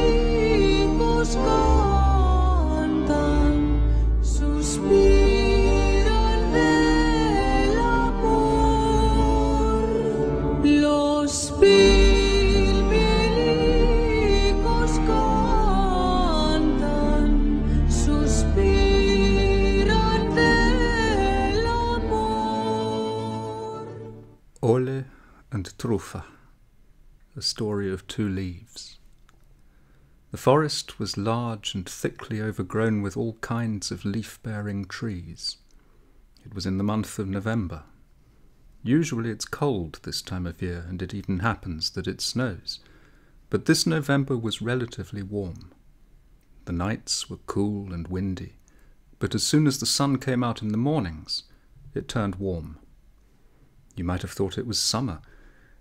milicos cantan, suspiran del amor. Los milicos cantan, suspiran del amor. Ole and Trufa, a story of two leaves. The forest was large and thickly overgrown with all kinds of leaf-bearing trees. It was in the month of November. Usually it's cold this time of year, and it even happens that it snows. But this November was relatively warm. The nights were cool and windy, but as soon as the sun came out in the mornings, it turned warm. You might have thought it was summer,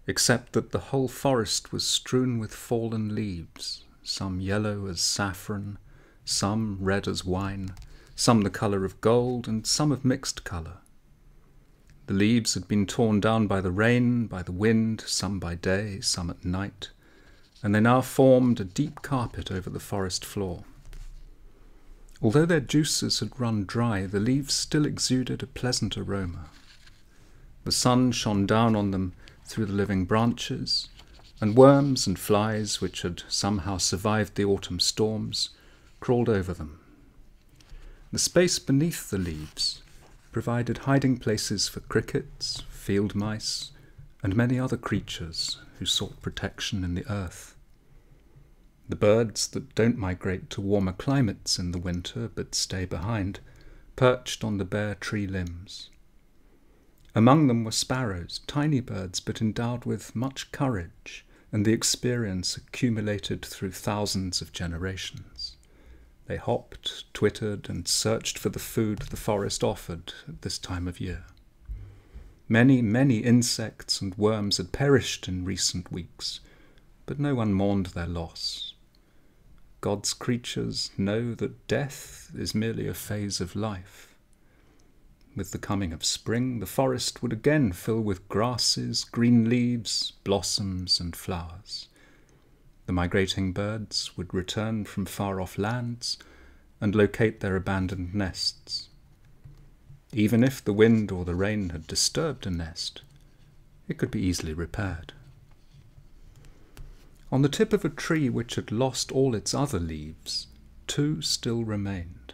except that the whole forest was strewn with fallen leaves, some yellow as saffron, some red as wine, some the colour of gold, and some of mixed colour. The leaves had been torn down by the rain, by the wind, some by day, some at night, and they now formed a deep carpet over the forest floor. Although their juices had run dry, the leaves still exuded a pleasant aroma. The sun shone down on them through the living branches, and worms and flies, which had somehow survived the autumn storms, crawled over them. The space beneath the leaves provided hiding places for crickets, field mice, and many other creatures who sought protection in the earth. The birds that don't migrate to warmer climates in the winter but stay behind perched on the bare tree limbs. Among them were sparrows, tiny birds but endowed with much courage and the experience accumulated through thousands of generations. They hopped, twittered, and searched for the food the forest offered at this time of year. Many, many insects and worms had perished in recent weeks, but no one mourned their loss. God's creatures know that death is merely a phase of life. With the coming of spring, the forest would again fill with grasses, green leaves, blossoms, and flowers. The migrating birds would return from far-off lands and locate their abandoned nests. Even if the wind or the rain had disturbed a nest, it could be easily repaired. On the tip of a tree which had lost all its other leaves, two still remained.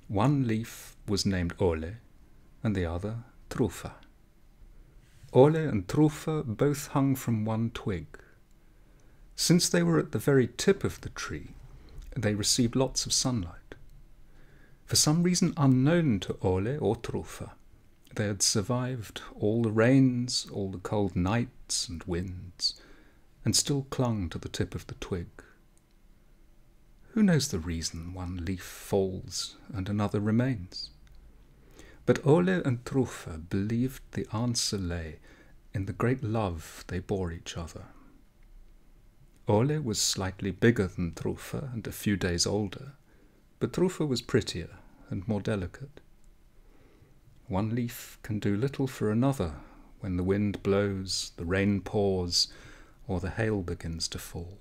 One leaf was named Ole, and the other Trufa. Ole and Trufa both hung from one twig. Since they were at the very tip of the tree, they received lots of sunlight. For some reason unknown to Ole or Trufa, they had survived all the rains, all the cold nights and winds, and still clung to the tip of the twig. Who knows the reason one leaf falls and another remains? But Ole and Trufa believed the answer lay in the great love they bore each other. Ole was slightly bigger than Trufa and a few days older, but Trufa was prettier and more delicate. One leaf can do little for another when the wind blows, the rain pours, or the hail begins to fall.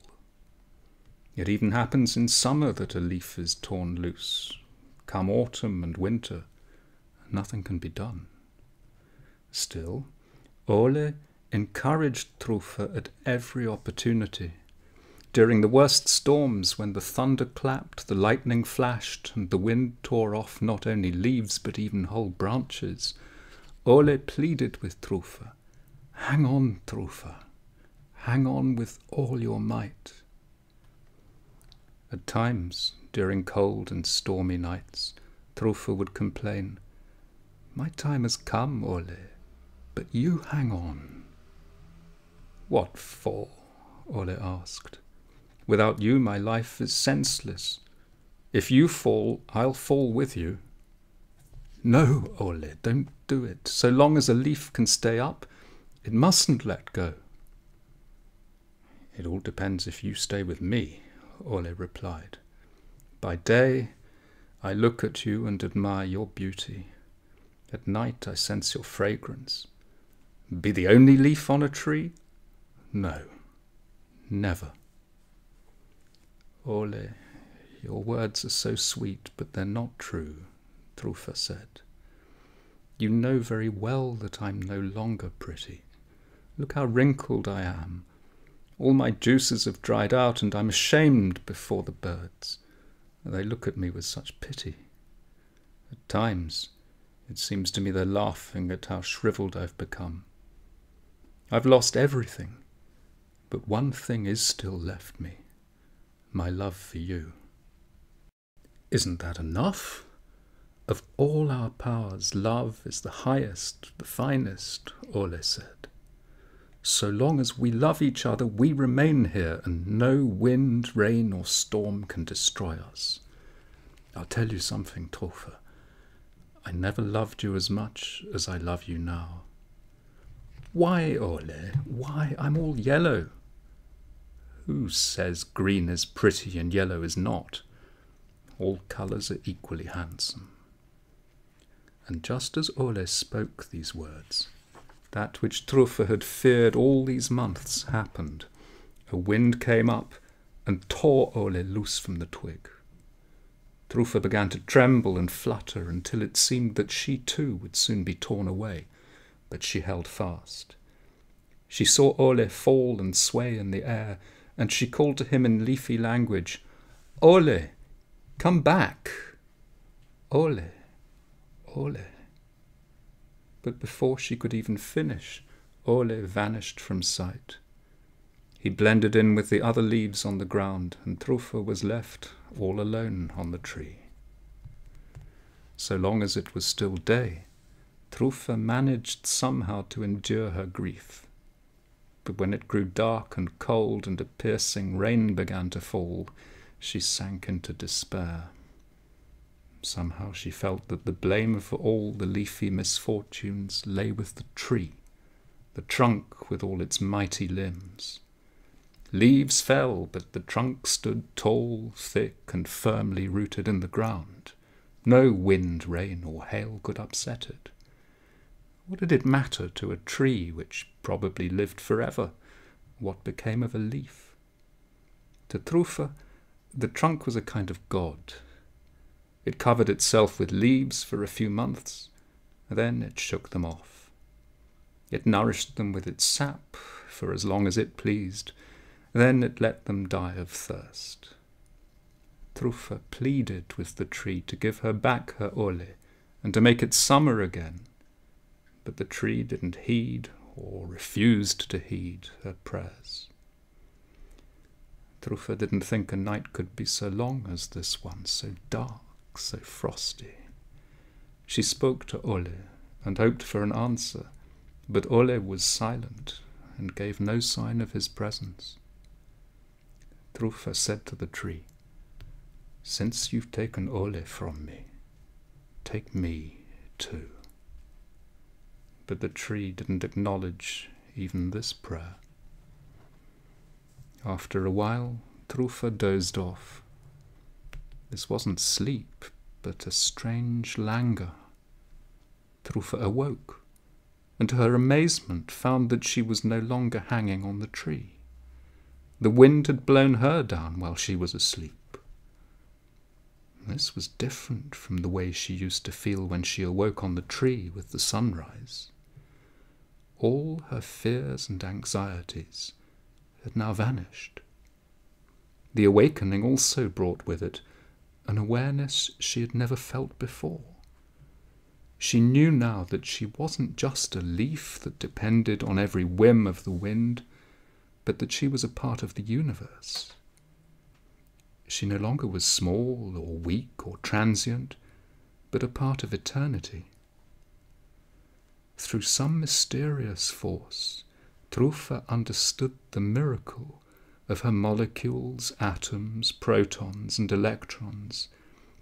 It even happens in summer that a leaf is torn loose. Come autumn and winter, nothing can be done. Still, Ole encouraged Trufa at every opportunity. During the worst storms, when the thunder clapped, the lightning flashed, and the wind tore off not only leaves but even whole branches, Ole pleaded with Trufa, "Hang on, Trufa. Hang on with all your might." At times, during cold and stormy nights, Trufa would complain, "My time has come, Ole, but you hang on." "What for?" Ole asked. "Without you my life is senseless. If you fall, I'll fall with you." "No, Ole, don't do it. So long as a leaf can stay up, it mustn't let go." "It all depends if you stay with me," Ole replied. "By day, I look at you and admire your beauty. At night, I sense your fragrance. Be the only leaf on a tree? No. Never. Ole, your words are so sweet, but they're not true, Trufa said. You know very well that I'm no longer pretty. Look how wrinkled I am. All my juices have dried out, and I'm ashamed before the birds. They look at me with such pity. At times, it seems to me they're laughing at how shriveled I've become. I've lost everything, but one thing is still left me, my love for you. Isn't that enough? Of all our powers, love is the highest, the finest, Ole said. So long as we love each other, we remain here, and no wind, rain, or storm can destroy us. I'll tell you something, Trufa. I never loved you as much as I love you now. Why, Ole? Why? I'm all yellow. Who says green is pretty and yellow is not? All colours are equally handsome. And just as Ole spoke these words, that which Trufa had feared all these months happened. A wind came up and tore Ole loose from the twig. Trufa began to tremble and flutter until it seemed that she too would soon be torn away, but she held fast. She saw Ole fall and sway in the air, and she called to him in leafy language, "Ole, come back! Ole, Ole." But before she could even finish, Ole vanished from sight. He blended in with the other leaves on the ground, and Trufa was left all alone on the tree. So long as it was still day, Trufa managed somehow to endure her grief. But when it grew dark and cold and a piercing rain began to fall, she sank into despair. Somehow she felt that the blame for all the leafy misfortunes lay with the tree, the trunk with all its mighty limbs. Leaves fell, but the trunk stood tall, thick, and firmly rooted in the ground. No wind, rain, or hail could upset it. What did it matter to a tree which probably lived forever what became of a leaf? To Trufa, the trunk was a kind of god. It covered itself with leaves for a few months, then it shook them off. It nourished them with its sap for as long as it pleased, then it let them die of thirst. Trufa pleaded with the tree to give her back her Ole and to make it summer again, but the tree didn't heed or refused to heed her prayers. Trufa didn't think a night could be so long as this one, so dark, so frosty. She spoke to Ole and hoped for an answer, but Ole was silent and gave no sign of his presence. Trufa said to the tree, "Since you've taken Ole from me, take me too." But the tree didn't acknowledge even this prayer. After a while, Trufa dozed off. This wasn't sleep, but a strange languor. Trufa awoke, and to her amazement found that she was no longer hanging on the tree. The wind had blown her down while she was asleep. This was different from the way she used to feel when she awoke on the tree with the sunrise. All her fears and anxieties had now vanished. The awakening also brought with it an awareness she had never felt before. She knew now that she wasn't just a leaf that depended on every whim of the wind, but that she was a part of the universe. She no longer was small or weak or transient, but a part of eternity. Through some mysterious force, Trufa understood the miracle of her molecules, atoms, protons, and electrons,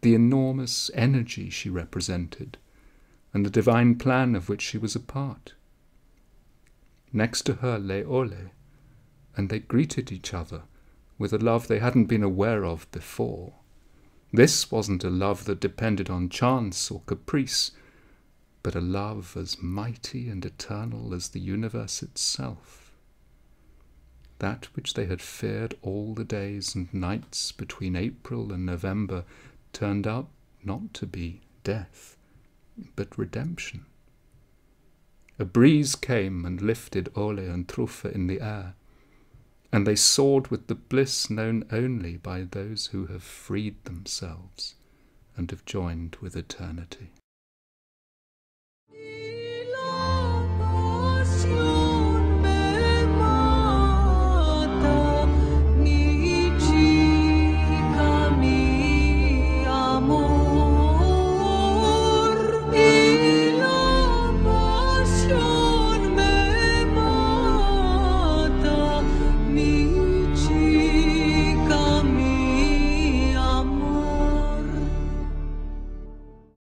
the enormous energy she represented, and the divine plan of which she was a part. Next to her lay Ole, and they greeted each other with a love they hadn't been aware of before. This wasn't a love that depended on chance or caprice, but a love as mighty and eternal as the universe itself. That which they had feared all the days and nights between April and November turned out not to be death, but redemption. A breeze came and lifted Ole and Trufa in the air, and they soared with the bliss known only by those who have freed themselves and have joined with eternity.